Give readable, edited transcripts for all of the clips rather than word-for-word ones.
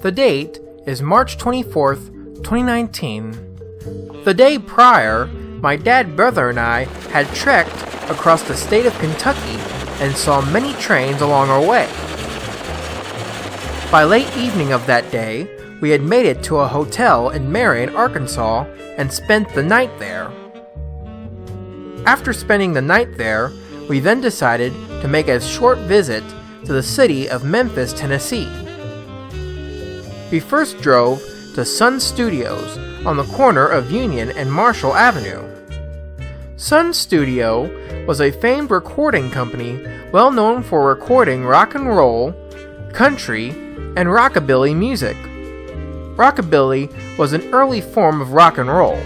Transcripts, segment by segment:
The date is March 24th, 2019. The day prior, my dad, brother, and I had trekked across the state of Kentucky and saw many trains along our way. By late evening of that day, we had made it to a hotel in Marion, Arkansas, and spent the night there. After spending the night there, we then decided to make a short visit to the city of Memphis, Tennessee. We first drove to Sun Studios on the corner of Union and Marshall Avenue. Sun Studio was a famed recording company well known for recording rock and roll, country, and rockabilly music. Rockabilly was an early form of rock and roll.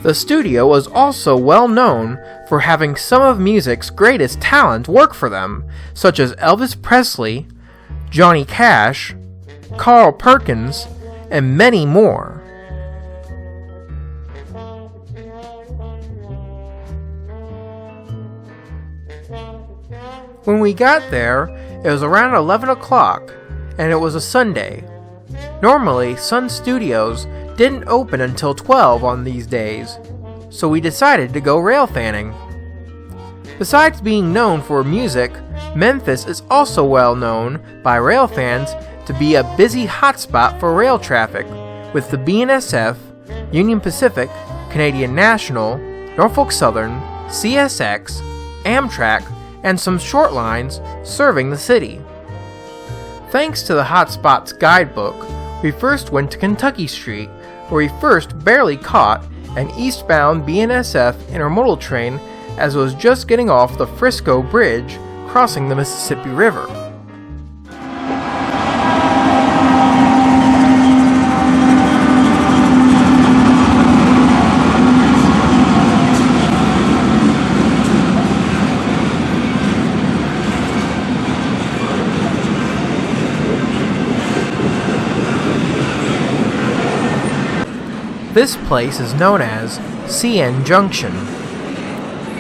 The studio was also well known for having some of music's greatest talent work for them, such as Elvis Presley, Johnny Cash, Carl Perkins, and many more. When we got there, it was around 11 o'clock, and it was a Sunday. Normally, Sun Studios didn't open until 12 on these days, so we decided to go rail fanning. Besides being known for music, Memphis is also well known by rail fans to be a busy hotspot for rail traffic, with the BNSF, Union Pacific, Canadian National, Norfolk Southern, CSX, Amtrak, and some short lines serving the city. Thanks to the Hotspots guidebook, we first went to Kentucky Street, where we first barely caught an eastbound BNSF intermodal train as it was just getting off the Frisco Bridge crossing the Mississippi River. This place is known as CN Junction.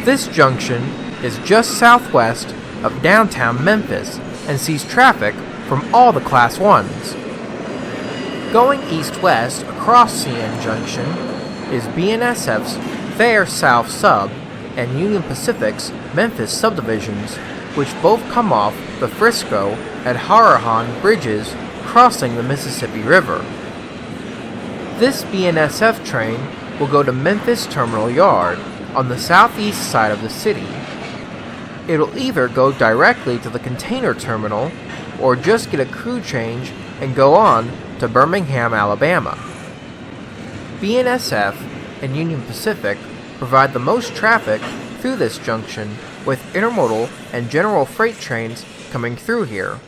This junction is just southwest of downtown Memphis and sees traffic from all the Class 1s. Going east-west across CN Junction is BNSF's Thayer South Sub and Union Pacific's Memphis subdivisions, which both come off the Frisco and Harahan bridges crossing the Mississippi River. This BNSF train will go to Memphis Terminal Yard on the southeast side of the city. It'll either go directly to the container terminal or just get a crew change and go on to Birmingham, Alabama. BNSF and Union Pacific provide the most traffic through this junction, with intermodal and general freight trains coming through here.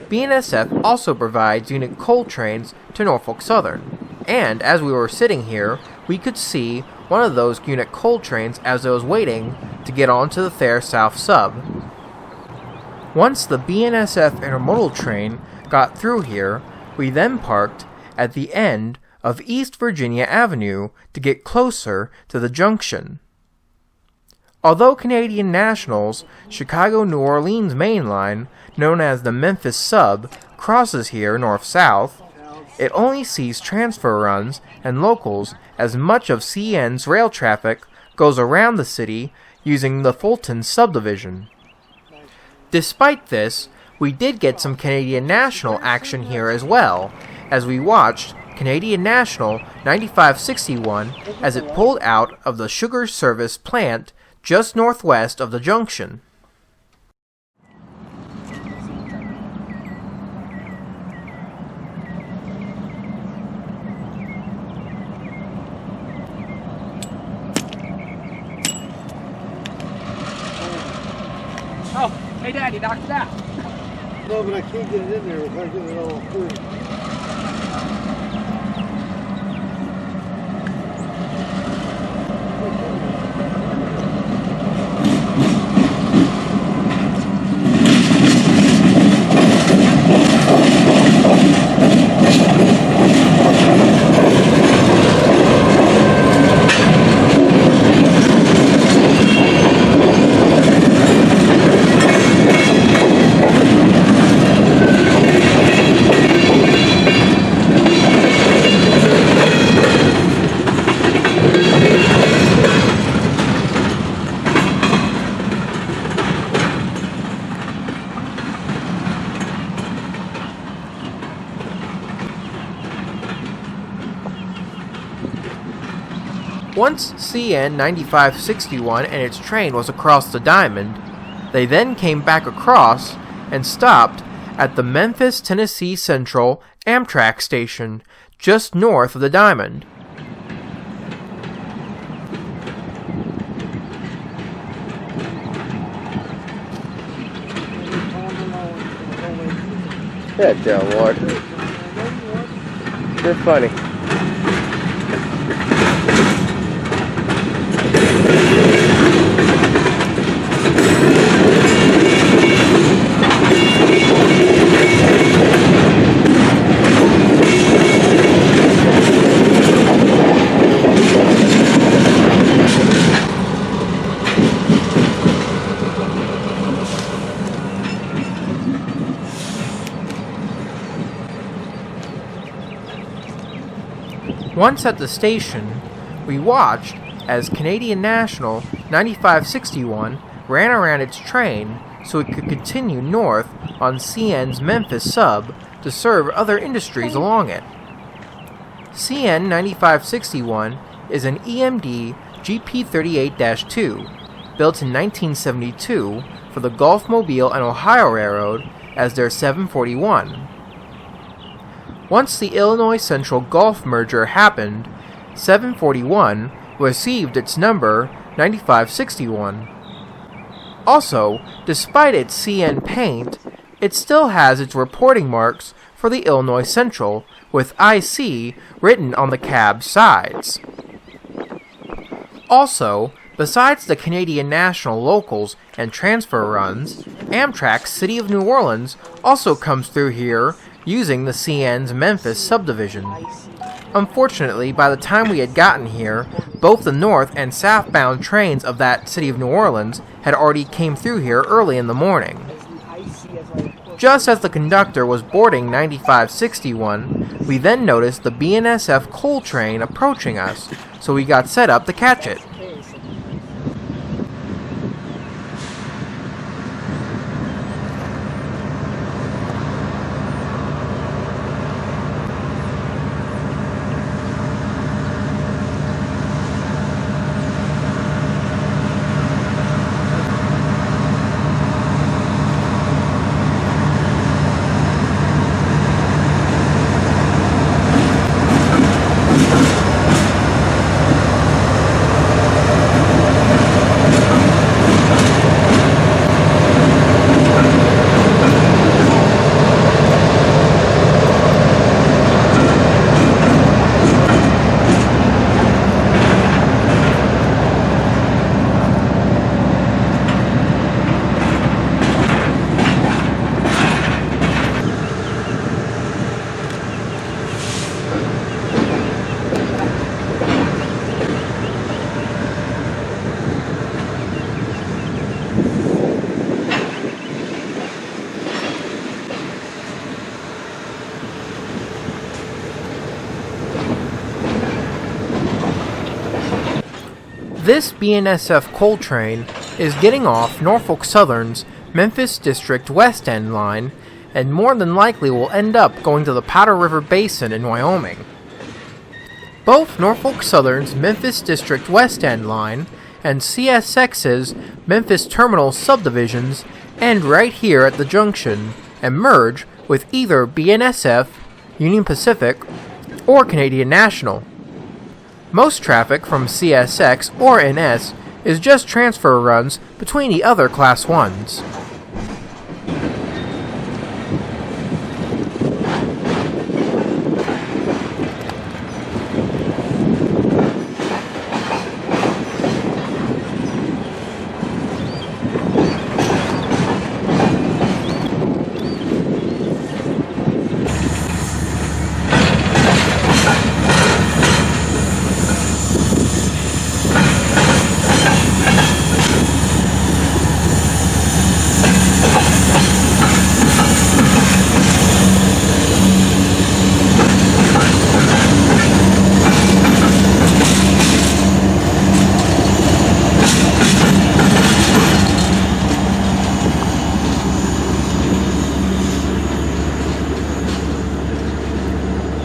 BNSF also provides unit coal trains to Norfolk Southern, and as we were sitting here, we could see one of those unit coal trains as it was waiting to get onto the Thayer South Sub. Once the BNSF intermodal train got through here, we then parked at the end of East Virginia Avenue to get closer to the junction. Although Canadian National's Chicago-New Orleans main line, known as the Memphis Sub, crosses here north-south, it only sees transfer runs and locals as much of CN's rail traffic goes around the city using the Fulton subdivision. Despite this, we did get some Canadian National action here as well, as we watched Canadian National 9561 as it pulled out of the sugar service plant just northwest of the junction. Oh, hey Daddy, knocked it out. No, but I can't get it in there if I get it all through. Once CN 9561 and its train was across the diamond, they then came back across and stopped at the Memphis Tennessee Central Amtrak station just north of the diamond. Yeah, John Ward. You're funny. Once at the station, we watched as Canadian National 9561 ran around its train so it could continue north on CN's Memphis sub to serve other industries along it. CN 9561 is an EMD GP38-2 built in 1972 for the Gulf Mobile and Ohio Railroad as their 741. Once the Illinois Central Gulf merger happened, 741 received its number 9561. Also, despite its CN paint, it still has its reporting marks for the Illinois Central, with IC written on the cab's sides. Also, besides the Canadian National locals and transfer runs, Amtrak's City of New Orleans also comes through here using the CN's Memphis subdivision. Unfortunately, by the time we had gotten here, both the north and southbound trains of that City of New Orleans had already came through here early in the morning. Just as the conductor was boarding 9561, we then noticed the BNSF coal train approaching us, so we got set up to catch it. This BNSF coal train is getting off Norfolk Southern's Memphis District West End line and more than likely will end up going to the Powder River Basin in Wyoming. Both Norfolk Southern's Memphis District West End line and CSX's Memphis Terminal subdivisions end right here at the junction and merge with either BNSF, Union Pacific, or Canadian National. Most traffic from CSX or NS is just transfer runs between the other Class 1s.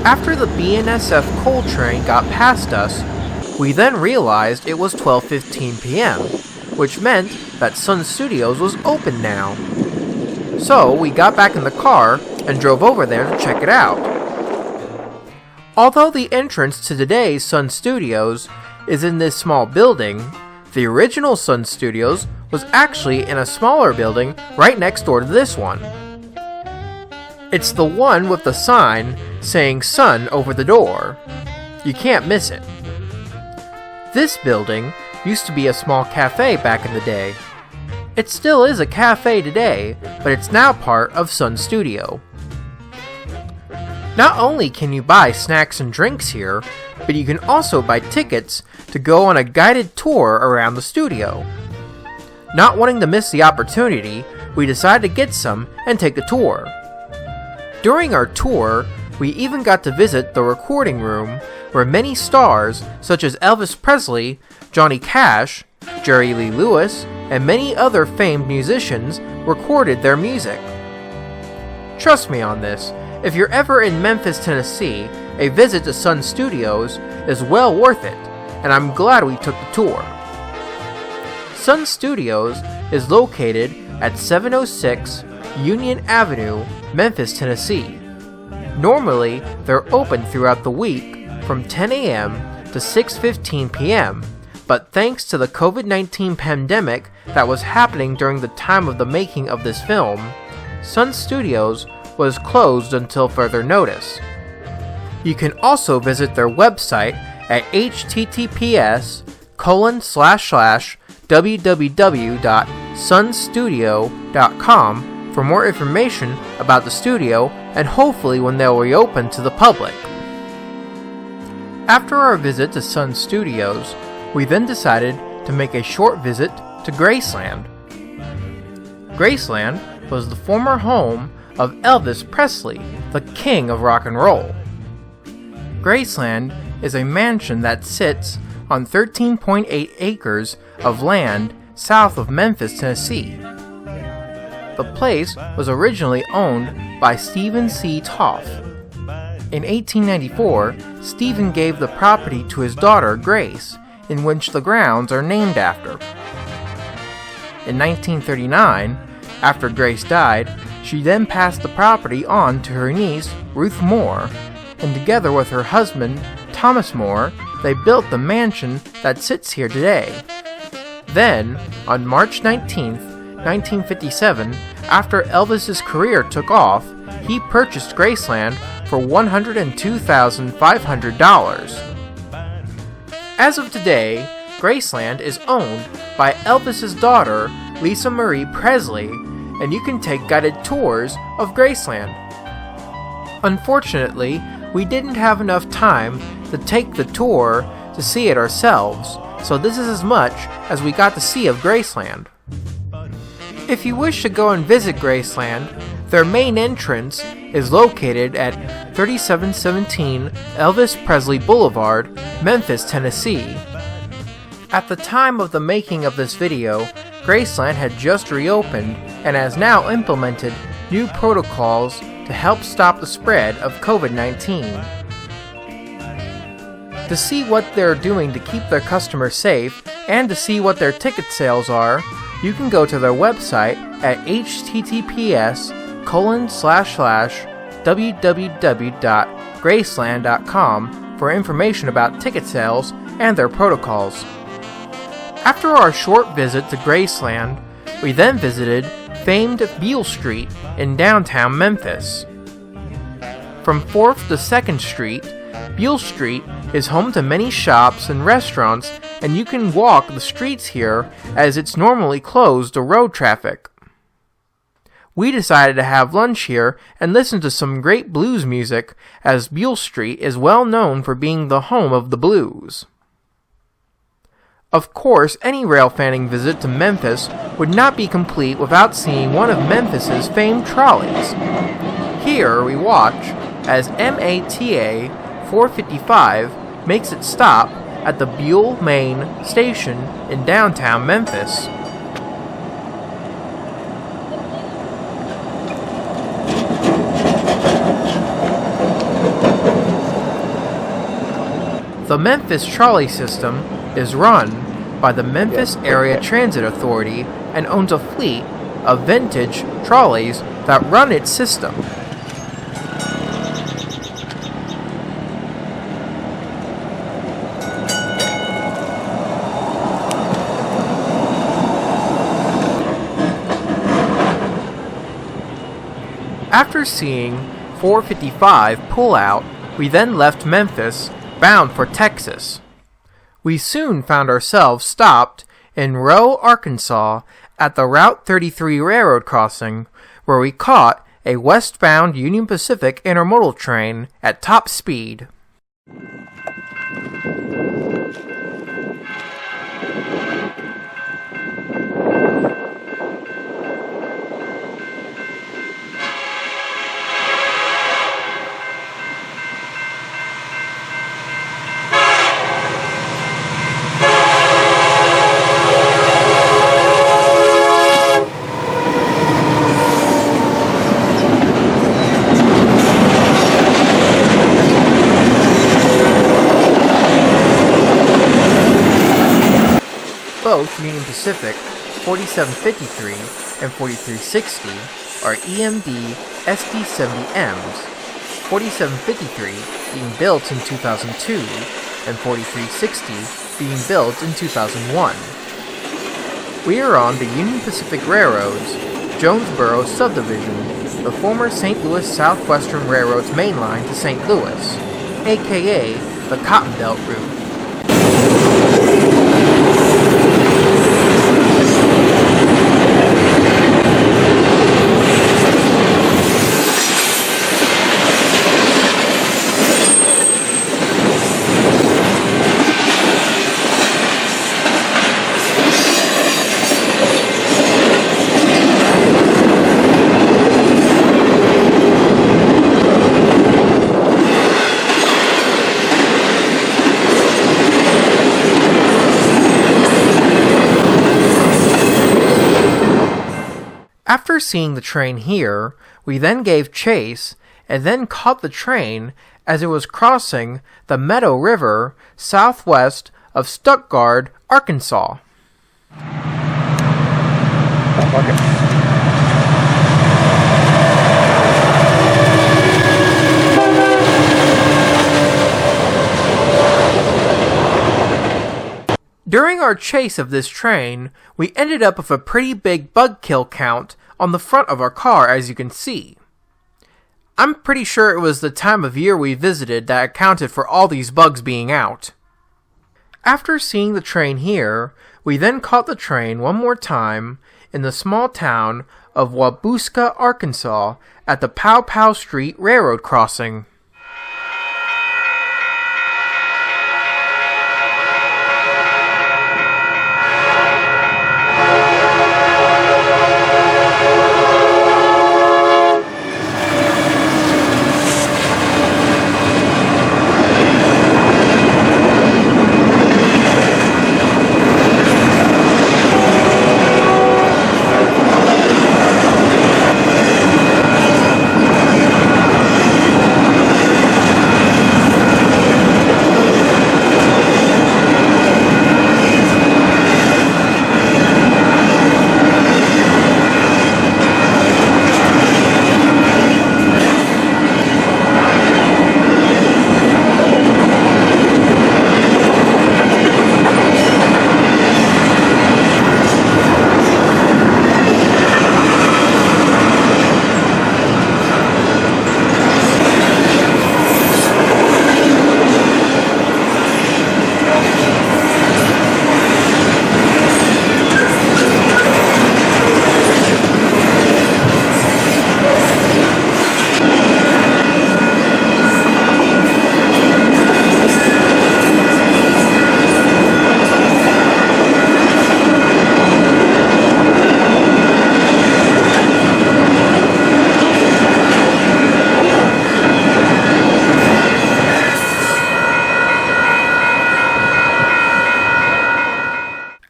After the BNSF coal train got past us, We then realized it was 12:15 p.m., which meant that Sun Studios was open now. So we got back in the car and drove over there to check it out. Although the entrance to today's Sun Studios is in this small building, the original Sun Studios was actually in a smaller building right next door to this one. It's the one with the sign saying Sun over the door. You can't miss it. This building used to be a small cafe back in the day. It still is a cafe today, but it's now part of Sun Studio. Not only can you buy snacks and drinks here, but you can also buy tickets to go on a guided tour around the studio. Not wanting to miss the opportunity, we decided to get some and take a tour. During our tour, we even got to visit the recording room where many stars such as Elvis Presley, Johnny Cash, Jerry Lee Lewis, and many other famed musicians recorded their music. Trust me on this, if you're ever in Memphis, Tennessee, a visit to Sun Studios is well worth it, and I'm glad we took the tour. Sun Studios is located at 706 Union Avenue, Memphis, Tennessee. Normally, they're open throughout the week from 10 a.m. to 6:15 p.m., but thanks to the COVID-19 pandemic that was happening during the time of the making of this film, Sun Studios was closed until further notice. You can also visit their website at https://www.sunstudio.com for more information about the studio and hopefully when they'll reopen to the public. After our visit to Sun Studios, we then decided to make a short visit to Graceland. Graceland was the former home of Elvis Presley, the king of rock and roll. Graceland is a mansion that sits on 13.8 acres of land south of Memphis, Tennessee. The place was originally owned by Stephen C. Toff. In 1894, Stephen gave the property to his daughter, Grace, in which the grounds are named after. In 1939, after Grace died, she then passed the property on to her niece, Ruth Moore, and together with her husband, Thomas Moore, they built the mansion that sits here today. Then, on March 19, 1957, after Elvis's career took off, he purchased Graceland for $102,500. As of today, Graceland is owned by Elvis's daughter, Lisa Marie Presley, and you can take guided tours of Graceland. Unfortunately, we didn't have enough time to take the tour to see it ourselves, so this is as much as we got to see of Graceland. If you wish to go and visit Graceland, their main entrance is located at 3717 Elvis Presley Boulevard, Memphis, Tennessee. At the time of the making of this video, Graceland had just reopened and has now implemented new protocols to help stop the spread of COVID-19. To see what they're doing to keep their customers safe and to see what their ticket sales are, you can go to their website at https://www.graceland.com for information about ticket sales and their protocols. After our short visit to Graceland, we then visited famed Beale Street in downtown Memphis. From 4th to 2nd Street, Beale Street is home to many shops and restaurants, and you can walk the streets here as it's normally closed to road traffic. We decided to have lunch here and listen to some great blues music, as Beale Street is well known for being the home of the blues. Of course, any rail fanning visit to Memphis would not be complete without seeing one of Memphis's famed trolleys. Here we watch as MATA 455 makes its stop at the Beale Main Station in downtown Memphis. The Memphis trolley system is run by the Memphis Area Transit Authority and owns a fleet of vintage trolleys that run its system. After seeing 455 pull out, we then left Memphis, bound for Texas. We soon found ourselves stopped in Rowe, Arkansas, at the Route 33 railroad crossing, where we caught a westbound Union Pacific Intermodal train at top speed. Both Union Pacific 4753 and 4360 are EMD SD70Ms, 4753 being built in 2002 and 4360 being built in 2001. We are on the Union Pacific Railroad's Jonesboro subdivision, the former St. Louis Southwestern Railroad's main line to St. Louis, aka the Cotton Belt route. After seeing the train here, we then gave chase and then caught the train as it was crossing the Meadow River southwest of Stuttgart, Arkansas. During our chase of this train, we ended up with a pretty big bug kill count on the front of our car, as you can see. I'm pretty sure it was the time of year we visited that accounted for all these bugs being out. After seeing the train here, we then caught the train one more time in the small town of Wabusca, Arkansas at the Pow Pow Street Railroad crossing.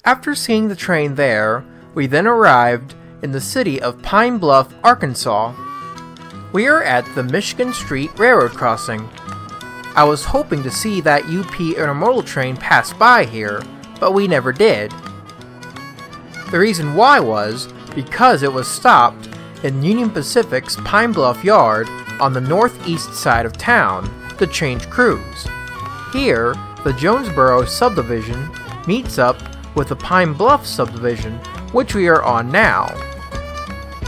After seeing the train there, we then arrived in the city of Pine Bluff, Arkansas. We are at the Michigan Street Railroad crossing. I was hoping to see that UP Intermodal train pass by here, but we never did. The reason why was because it was stopped in Union Pacific's Pine Bluff yard on the northeast side of town to change crews. Here, the Jonesboro subdivision meets up with the Pine Bluff subdivision, which we are on now.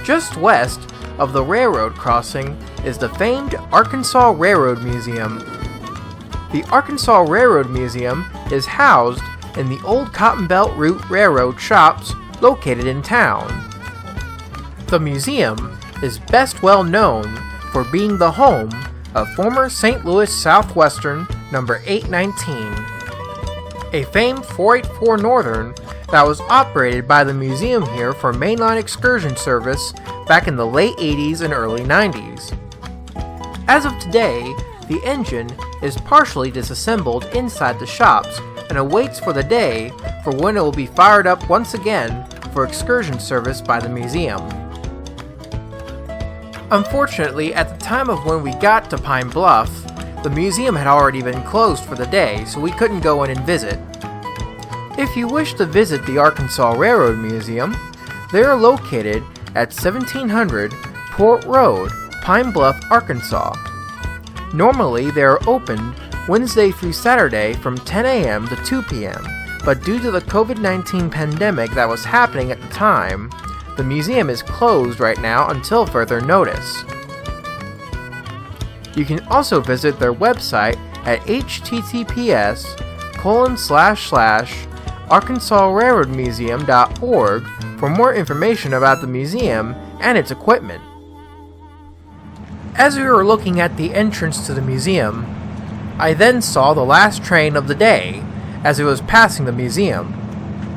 Just west of the railroad crossing is the famed Arkansas Railroad Museum. The Arkansas Railroad Museum is housed in the old Cotton Belt Route Railroad shops located in town. The museum is best well known for being the home of former St. Louis Southwestern number 819, a famed 484 Northern that was operated by the museum here for mainline excursion service back in the late 80s and early 90s. As of today, the engine is partially disassembled inside the shops and awaits for the day for when it will be fired up once again for excursion service by the museum. Unfortunately, at the time of when we got to Pine Bluff, the museum had already been closed for the day, so we couldn't go in and visit. If you wish to visit the Arkansas Railroad Museum, they are located at 1700 Port Road, Pine Bluff, Arkansas. Normally, they are open Wednesday through Saturday from 10 a.m. to 2 p.m., but due to the COVID-19 pandemic that was happening at the time, the museum is closed right now until further notice. You can also visit their website at https://arkansasrailroadmuseum.org for more information about the museum and its equipment. As we were looking at the entrance to the museum, I then saw the last train of the day as it was passing the museum.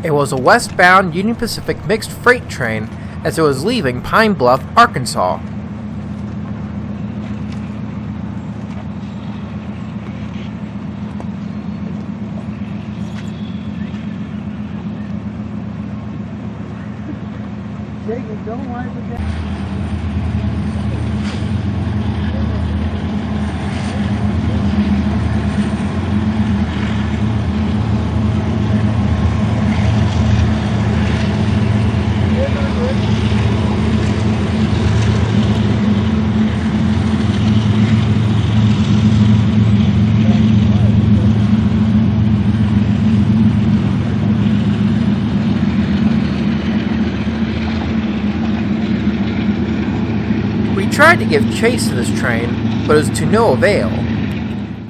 It was a westbound Union Pacific mixed freight train as it was leaving Pine Bluff, Arkansas. Jacob, don't wipe it down. We tried to give chase to this train, but it was to no avail.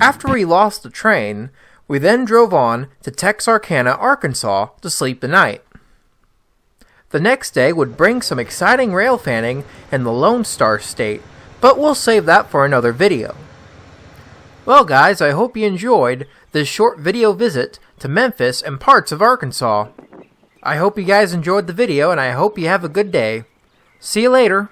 After we lost the train, we then drove on to Texarkana, Arkansas to sleep the night. The next day would bring some exciting rail fanning in the Lone Star State, but we'll save that for another video. Well guys, I hope you enjoyed this short video visit to Memphis and parts of Arkansas. I hope you guys enjoyed the video and I hope you have a good day. See you later.